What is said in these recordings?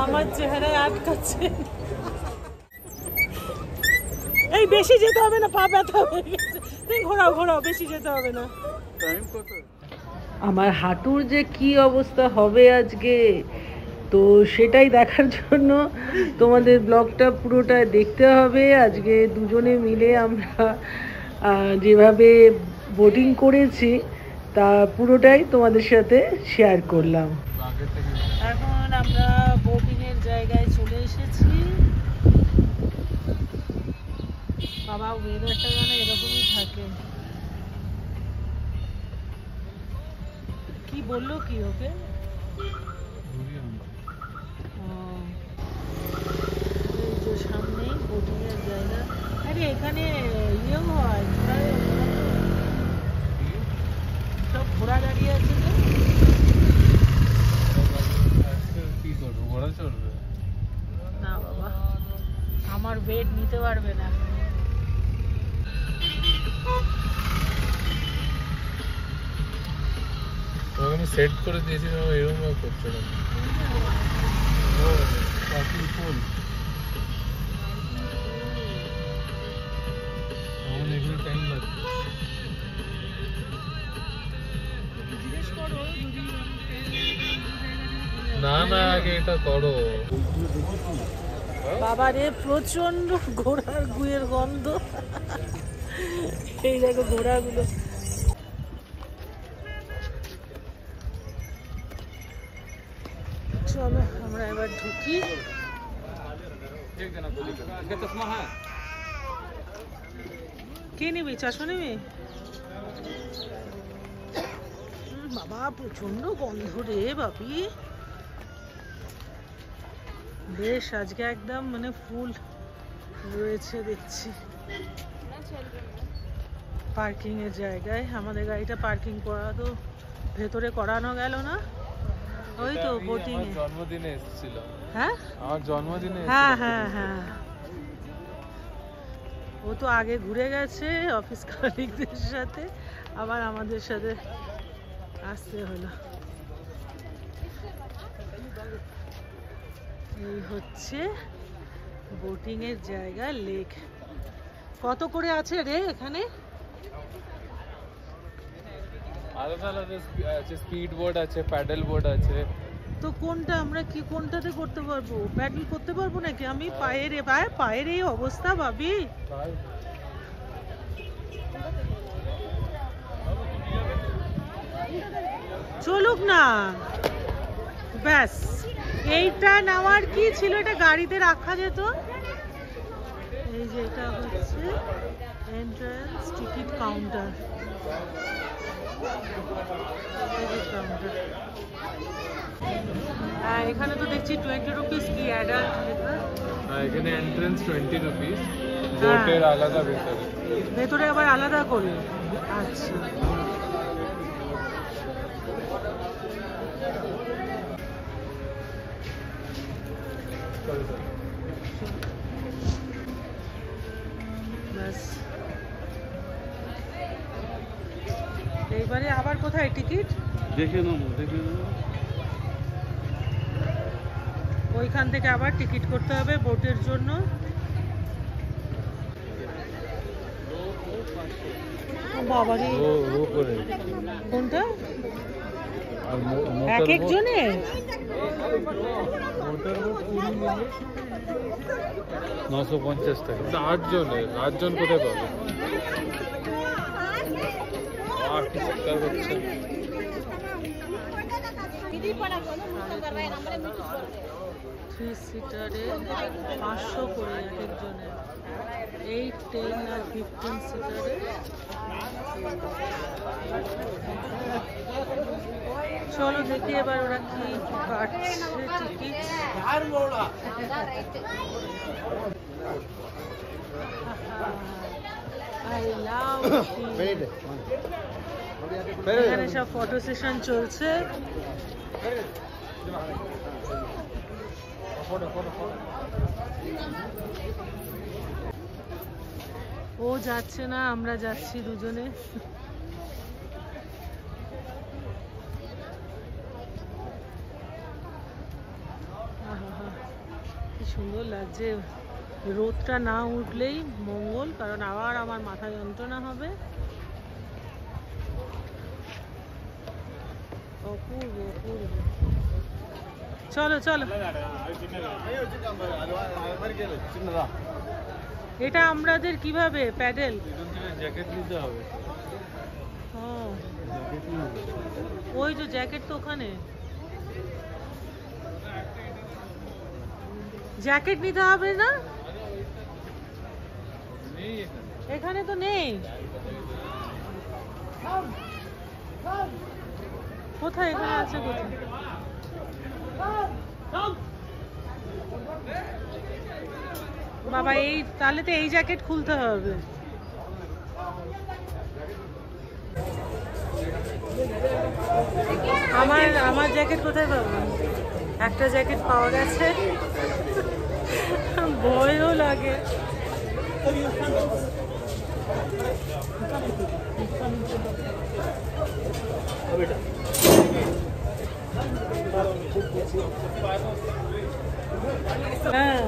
আমার চেহারায় আটকাচ্ছে। এই বেশি যেতে হবে না, পা ব্যথা হয়ে গেছে। তুমি ঘোরাও ঘোরাও, বেশি যেতে হবে না। আমার হাঁটুর যে কি অবস্থা হবে আজকে, তো সেটাই দেখার জন্য তোমাদের ব্লগটা পুরোটা দেখতে হবে। আজকে দুজনে মিলে আমরা যেভাবে বোটিং করেছি তা পুরোটাই তোমাদের সাথে শেয়ার করলাম। এখন আমরা বোটিংয়ের জায়গায় চলে এসেছি। বাবা, ওয়েদারটা যেন এরকমই থাকে। কি বললো কি ওকে? সামনেই বোটিং এর জায়গা। আরে এখানে ইয়ে হয়, সব ঘোড়া দাঁড়িয়ে আছে। না বাবা, আমার ওয়েট নিতে পারবে না। ওখানে সেট করে দিয়েছি, এরকম করছে না। ও পাখি ফুল আমার এখানে টাইম লাগবে। না না, আগে এটা করো। বাবারে প্রচন্ড ঘোড়ার গুয়ের গন্ধ। এই দেখো ঘোড়াগুলো। চলো আমরা এবার ঢুকি। কে নিবি? চশমা নিবি? বাবা প্রচন্ড গন্ধ রে বাপি। বেশ আজকে একদম মানে ফুল রয়েছে দেখছি পার্কিং এর জায়গায়। আমাদের গাড়িটা পার্কিং করা তো ভেতরে করানো গেল না। ওই তো বোটিং এ জন্মদিনে এসেছিল। হ্যাঁ আমার জন্মদিনে। হ্যাঁ হ্যাঁ হ্যাঁ, ও তো আগে ঘুরে গেছে অফিস কলিগদের সাথে, আবার আমাদের সাথে আসতে হলো। এই হচ্ছে বোটিং এর জায়গা, লেক। কত করে আছে রে এখানে? আলাদা আলাদা আছে, স্পিড বোট আছে, প্যাডেল বোট আছে। তো কোনটা আমরা কি কোনটাতে করতে পারবো? প্যাডেল করতে পারবো নাকি? আমি পায়ের এই অবস্থা ভাবি। চলুক না, ব্যাস। এইটা নেওয়ার কি ছিল? এটা গাড়িতে রাখা যেত। এই যে এটা হচ্ছে এন্ট্রান্স টিকিট কাউন্টার। এখানে তো দেখছি 20 রুপিস কি অ্যাডাল্ট। এখানে এন্ট্রান্স 20 রুপিস, বোটের আলাদা ভেতরে আবার আলাদা করে। আচ্ছা ব্যাস। এইবারে আবার কোথায় টিকিট দেখে নেবো? ওইখান থেকে আবার টিকিট করতে হবে বোটের জন্য। বাবারে কোনটা? এক একজনে 950 টাকা। 8 জনের, 8 জন কোথায় পাবে? 8 টাকা হচ্ছে। 3 সিটারে 500 করে এক একজনের। 8, 10 আর 15 সিটারে। চলো দেখি এবার ওরা কি কাটছে টিকিট। এখানে সব ফটো সেশন চলছে। ও যাচ্ছে না, আমরা যাচ্ছি দুজনে। সুন্দর লাগছে। রোদটা না উঠলেই মঙ্গল, কারণ আবার আমার মাথা যন্ত্রণা হবে। অপূর্ব অপূর্ব। চলো চলো, এটা আমাদের কিভাবে প্যাডেল? জ্যাকেট নিতে হবে। ওই যে জ্যাকেট তো ওখানে, জ্যাকেট নিতে হবে না? এখানে তো নেই। কোথায়? এখানে আছে কোথায়? বাবা এই তাহলে তো এই জ্যাকেট খুলতে হবে। আমার জ্যাকেট কোথায় পাবো? একটা জ্যাকেট পাওয়া গেছে, ভয়ও লাগে। হ্যাঁ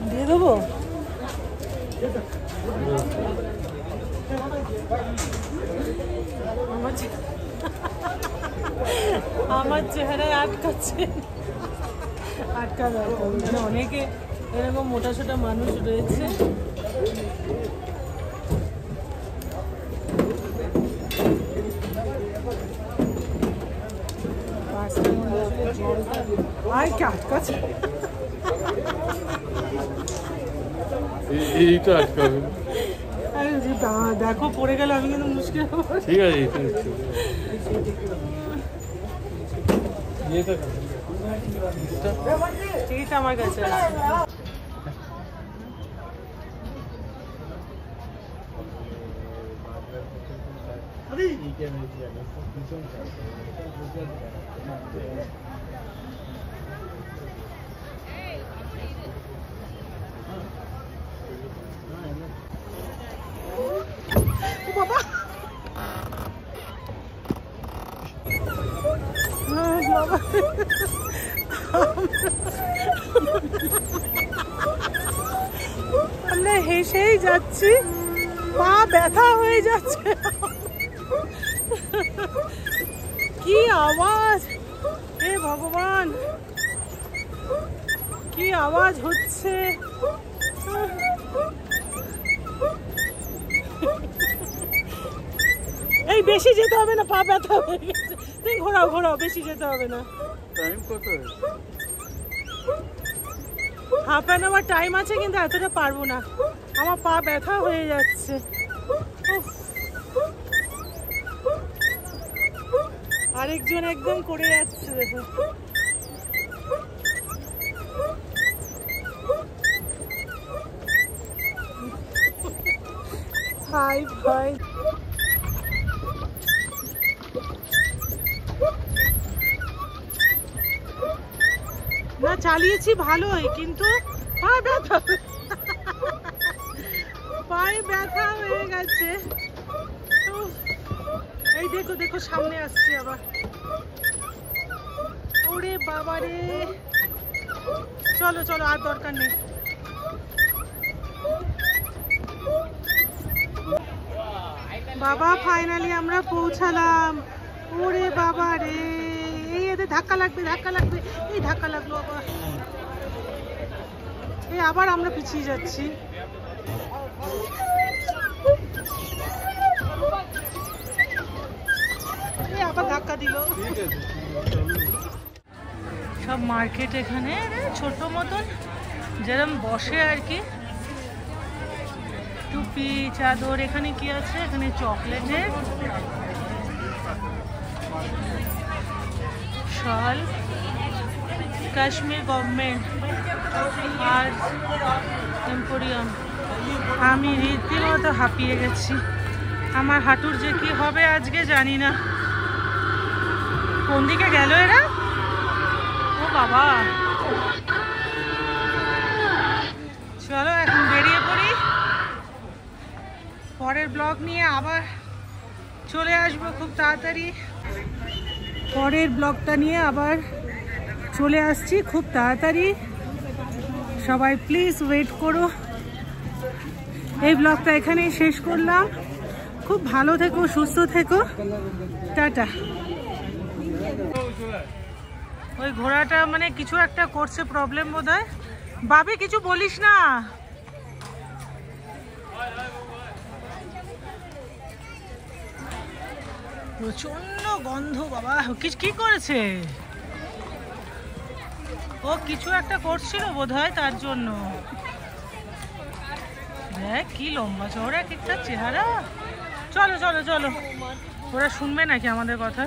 দিয়ে দেবো। আমার চেহারায় আটকাচ্ছে, আটকা দরকার। মানে অনেকে এরকম মোটা সোটা মানুষ রয়েছে। আটকাচ্ছে, এই তো আটকাবে। দেখো পড়ে গেলে আমি কিন্তু মুশকিল হবো। ঠিক আছে, এইটা আমার কাছে আছে। বাবা আমরা হেসেই যাচ্ছি, পা ব্যথা হয়ে যাচ্ছে। কি আওয়াজ, হে ভগবান, কি আওয়াজ হচ্ছে। এই বেশি যেতে হবে না, পা ব্যথা হয়ে গেছে। তুমি ঘোরাও ঘোরাও, বেশি যেতে হবে না। টাইম কত? হাফ অ্যান আওয়ার টাইম আছে, কিন্তু এতটা পারবো না, আমার পা ব্যথা হয়ে যাচ্ছে। আরেকজন একদম করে যাচ্ছে, দেখো। হাই ভাই, না চালিয়েছি ভালোই, কিন্তু পা ব্যথা, পায়ে ব্যথা হয়ে গেছে। এই দেখো দেখো, সামনে আসছে আবার। ওরে বাবা রে, চলো চলো, আর দরকার নেই। বাবা ফাইনালি আমরা পৌঁছালাম। ওরে বাবা রে, এই এতে ধাক্কা লাগবে, ধাক্কা লাগবে। এই ধাক্কা লাগলো আবার, এই আবার আমরা পিছিয়ে যাচ্ছি। এই আবার ধাক্কা দিল। সব মার্কেট এখানে ছোট মতন যেরকম বসে আর কি। টুপি, চাদর, এখানে কি আছে? এখানে চকলেটের শাল, কাশ্মীর গভর্নমেন্ট আর এম্পোরিয়াম। আমি রীতিমতো হাঁপিয়ে গেছি, আমার হাঁটুর যে কি হবে আজকে জানি না। কোন দিকে গেল এরা? ও বাবা, চলো এখন বেরিয়ে পড়ি। পরের ব্লগ নিয়ে আবার চলে আসবো খুব তাড়াতাড়ি। পরের ব্লগটা নিয়ে আবার চলে আসছি খুব তাড়াতাড়ি। সবাই প্লিজ ওয়েট করো। এই ব্লগটা এখানেই শেষ করলাম। খুব ভালো থেকো, সুস্থ থেকো, টাটা। ওই ঘোড়াটা মানে কিছু একটা করছে, প্রবলেম বোধহয়। বাবি কিছু বলিস না। প্রচন্ড গন্ধ বাবা। কি করেছে ও? কিছু একটা করছিল বোধহয়, তার জন্য। দেখ কি লম্বা চওড়া একটা চেহারা। চলো চলো চলো, ওরা শুনবে নাকি আমাদের কথা?